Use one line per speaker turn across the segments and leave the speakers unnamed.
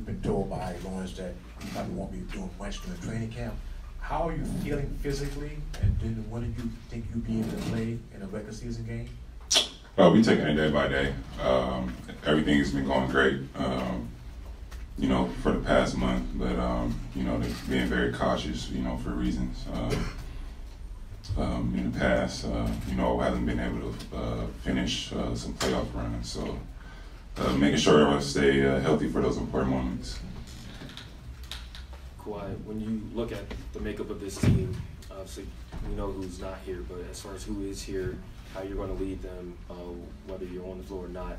we've been told by Lawrence that you probably won't be doing much during training camp. How are you feeling physically, and then when do you think you'll be able to play in a regular season game?
We taking it day by day. Everything has been going great, for the past month, but, they're being very cautious, for reasons. In the past, I haven't been able to finish some playoff runs, so making sure I stay healthy for those important moments.
Kawhi, when you look at the makeup of this team, obviously we know who's not here, but as far as who is here, how you're going to lead them, whether you're on the floor or not,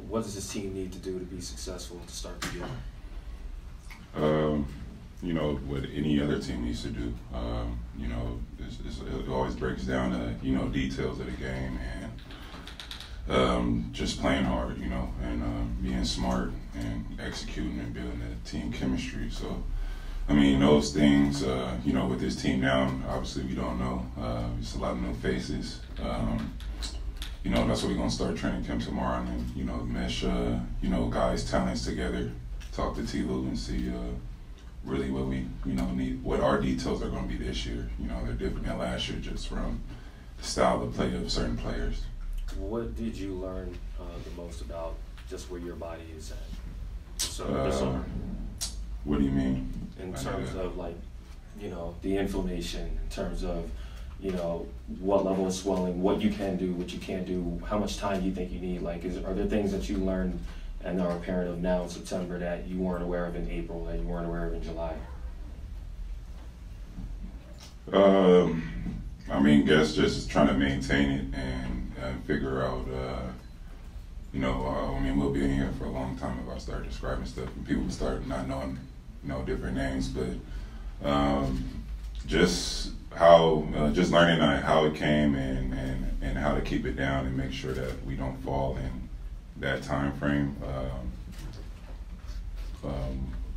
what does this team need to do to be successful to start the year?
What any other team needs to do. It always breaks down to, details of the game and just playing hard, and being smart and executing and building the team chemistry. So, those things, with this team now, obviously we don't know. It's a lot of new faces. That's what we're going to start training camp tomorrow and, mesh, guys' talents together, talk to T-Lou and see really what we, need, what our details are going to be this year. They're different than last year just from the style of play of certain players.
What did you learn the most about just where your body is at?
What do you mean?
In terms of the inflammation, in terms of, what level of swelling, what you can do, what you can't do, how much time you think you need. Are there things that you learned and are apparent of now in September that you weren't aware of in April, that you weren't aware of in July?
Guess just trying to maintain it and figure out, we'll be in here for a long time if I start describing stuff and people start not knowing, different names, but just learning how it came and how to keep it down and make sure that we don't fall in that time frame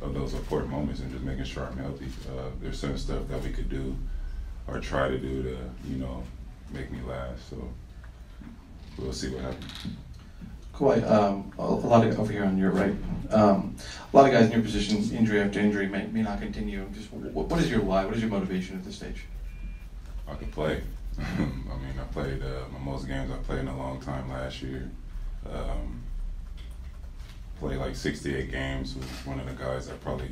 of those important moments and just making sure I'm healthy. There's certain stuff that we could do or try to do to, make me last. So we'll see what happens.
Kawhi, a lot of over here on your right. A lot of guys in your position, injury after injury, may not continue. Just what is your why? What is your motivation at this stage?
I could play. I played my most games I played in a long time last year. Played like 68 games with one of the guys that probably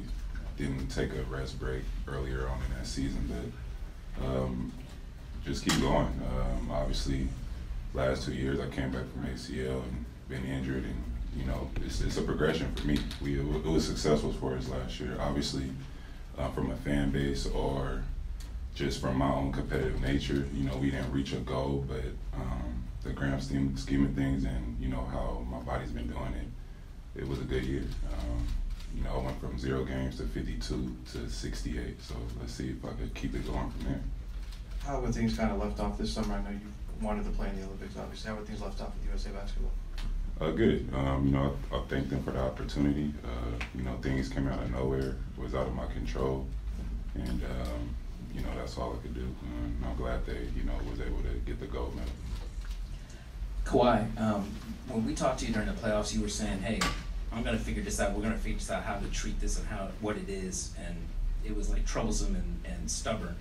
didn't take a rest break earlier on in that season, but just keep going. Obviously, last 2 years I came back from ACL and been injured, and it's a progression for me. It was successful for us last year. Obviously, from a fan base or just from my own competitive nature, we didn't reach a goal, but the grand scheme of things and how my body's been doing it was a good year. I went from 0 games to 52 to 68, so let's see if I could keep it going from there.
How were things kind of left off this summer? I know you wanted to play in the Olympics, obviously. How were things left off with USA Basketball?
Good. I thanked them for the opportunity. Things came out of nowhere, was out of my control, and that's all I could do. And I'm glad they, was able to get the gold medal.
Kawhi, when we talked to you during the playoffs, you were saying, "Hey, I'm going to figure this out. We're going to figure this out how to treat this and what it is." And it was like troublesome and stubborn.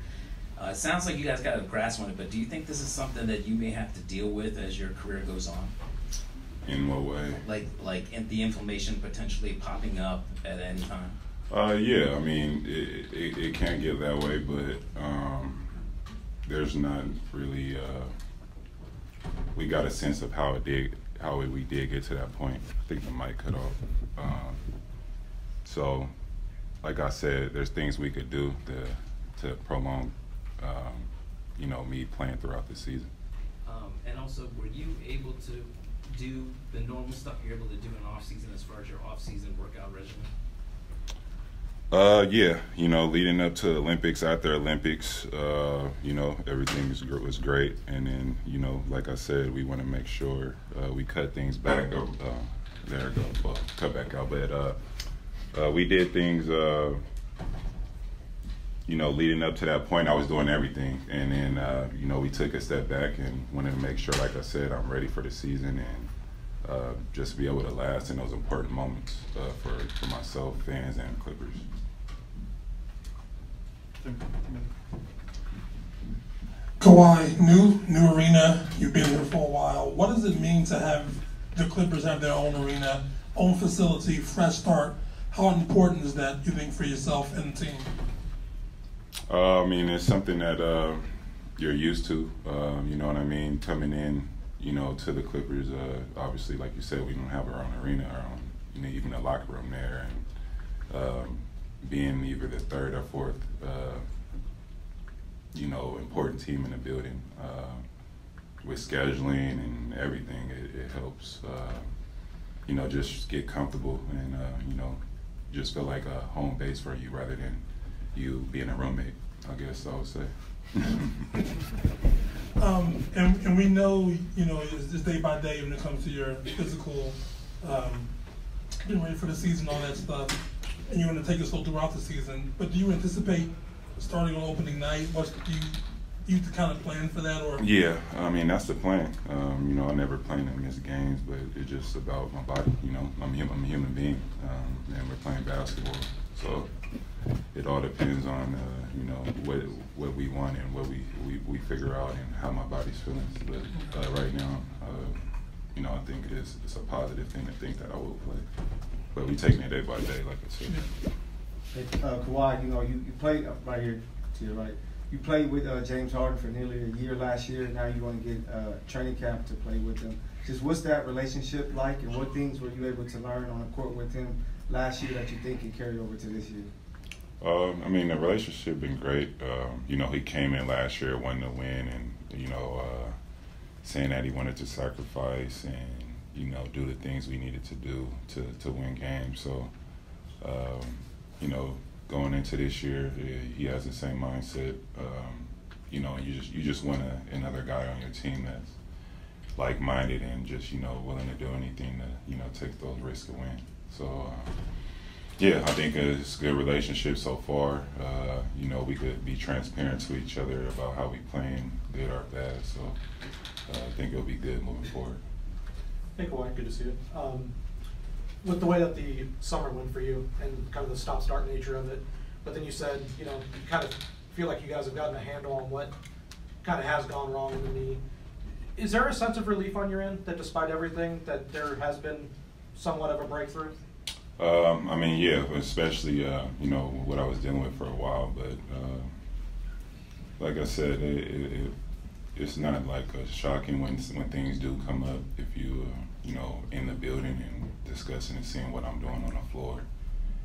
It sounds like you guys got a grasp on it, but do you think this is something that you may have to deal with as your career goes on?
In what way?
Like the inflammation potentially popping up at any time?
Yeah, it can't get that way, but there's not really. We got a sense of how we did get to that point. I think the mic cut off. So, like I said, there's things we could do to prolong, me playing throughout the season.
And also, were you able to do the normal stuff you're able to do in off-season as far as your off-season workout regimen?
Yeah, leading up to Olympics, after Olympics, everything was great. And then, like I said, we want to make sure we cut things back. There it goes. Well, cut back out. But we did things, leading up to that point, I was doing everything. And then, we took a step back and wanted to make sure, like I said, I'm ready for the season and just be able to last in those important moments for myself. so fans and Clippers.
Kawhi, new arena. You've been here for a while. What does it mean to have the Clippers have their own arena, own facility, fresh start? How important is that, you think, for yourself and the team?
I mean, it's something that you're used to. You know what I mean? Coming in, you know, to the Clippers. Obviously, like you said, we don't have our own arena, our own, you know, even a locker room there, and being either the third or fourth, you know, important team in the building. With scheduling and everything, it helps. You know, just get comfortable and you know, just feel like a home base for you rather than you being a roommate, I guess I would say.
And we know, you know, it's day by day when it comes to your physical, getting ready for the season, all that stuff, and you're going to take it so throughout the season. But do you anticipate starting on opening night? Do you kind of plan for that, or?
Yeah, I mean, that's the plan. You know, I never plan to miss games, but it's just about my body. You know, I'm a human being, and we're playing basketball, so it all depends on you know, what we want and what we figure out and how my body's feeling. But right now, you know, I think it's a positive thing to think that I will play. But we taking it day by day, like I said.
Hey, Kawhi, you know, you played right here to your right. You played with James Harden for nearly a year last year. Now you want to get training camp to play with him. Just what's that relationship like, and what things were you able to learn on the court with him last year that you think can carry over to this year?
I mean, the relationship been great. You know, he came in last year, wanting to win, and you know, saying that he wanted to sacrifice and you know, do the things we needed to do to win games. So, you know, going into this year, he has the same mindset. You know, you just want another guy on your team that's like-minded and just, you know, willing to do anything to, you know, take those risks to win. So, yeah, I think it's a good relationship so far. You know, we could be transparent to each other about how we playing, good or bad. So I think it'll be good moving forward.
Hey, Kawhi, good to see you. With the way that the summer went for you and kind of the stop-start nature of it, but then you said, you know, you kind of feel like you guys have gotten a handle on what kind of has gone wrong in the knee. Is there a sense of relief on your end that despite everything that there has been somewhat of a breakthrough?
I mean, yeah, especially, you know, what I was dealing with for a while, but like I said, it's not like shocking when things do come up if you, you know, in the building and discussing and seeing what I'm doing on the floor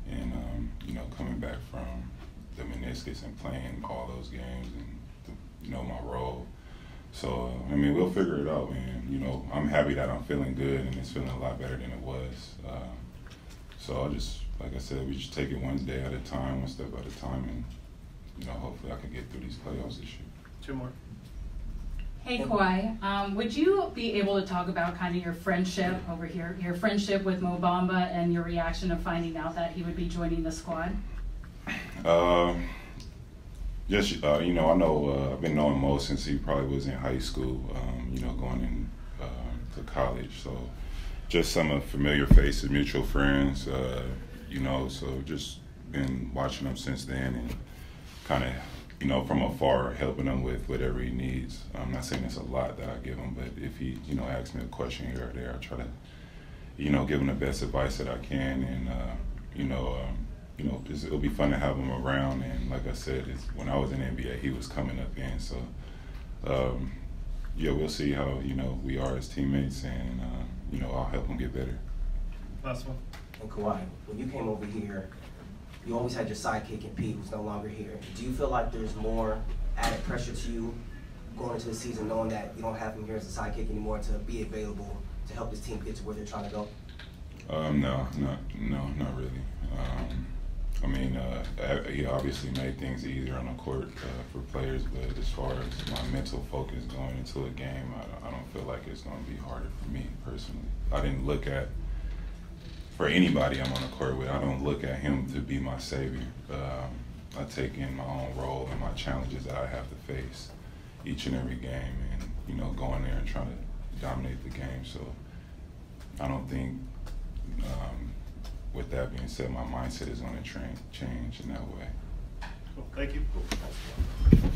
and, you know, coming back from the meniscus and playing all those games and, you know, my role. So, I mean, we'll figure it out, man. You know, I'm happy that I'm feeling good and it's feeling a lot better than it was. So I just, like I said, we just take it one day at a time, one step at a time, and, you know, hopefully I can get through these playoffs this year.
Two more.
Hey Kawhi, would you be able to talk about kind of your friendship over here, your friendship with Mo Bamba and your reaction of finding out that he would be joining the squad?
Just, you know, I know I've been knowing Mo since he probably was in high school, you know, going in to college. So just some familiar faces, mutual friends, you know, so just been watching him since then and kind of, you know, from afar, helping him with whatever he needs. I'm not saying it's a lot that I give him, but if he, you know, asks me a question here or there, I try to, you know, give him the best advice that I can, and you know, it'll be fun to have him around. And like I said, when I was in the NBA, he was coming up in, so yeah, we'll see how, you know, we are as teammates, and you know, I'll help him get better.
Last one.
And Kawhi, when you came over here, you always had your sidekick in Pete, who's no longer here. Do you feel like there's more added pressure to you going into the season, knowing that you don't have him here as a sidekick anymore to be available to help this team get to where they're trying to go?
No, not really. I mean, he obviously made things easier on the court for players, but as far as my mental focus going into a game, I don't feel like it's going to be harder for me personally. I didn't look at, for anybody I'm on the court with, I don't look at him to be my savior. I take in my own role and my challenges that I have to face each and every game, and, you know, going there and trying to dominate the game. So I don't think with that being said, my mindset is going to change in that way.
Cool. Thank you.
Cool.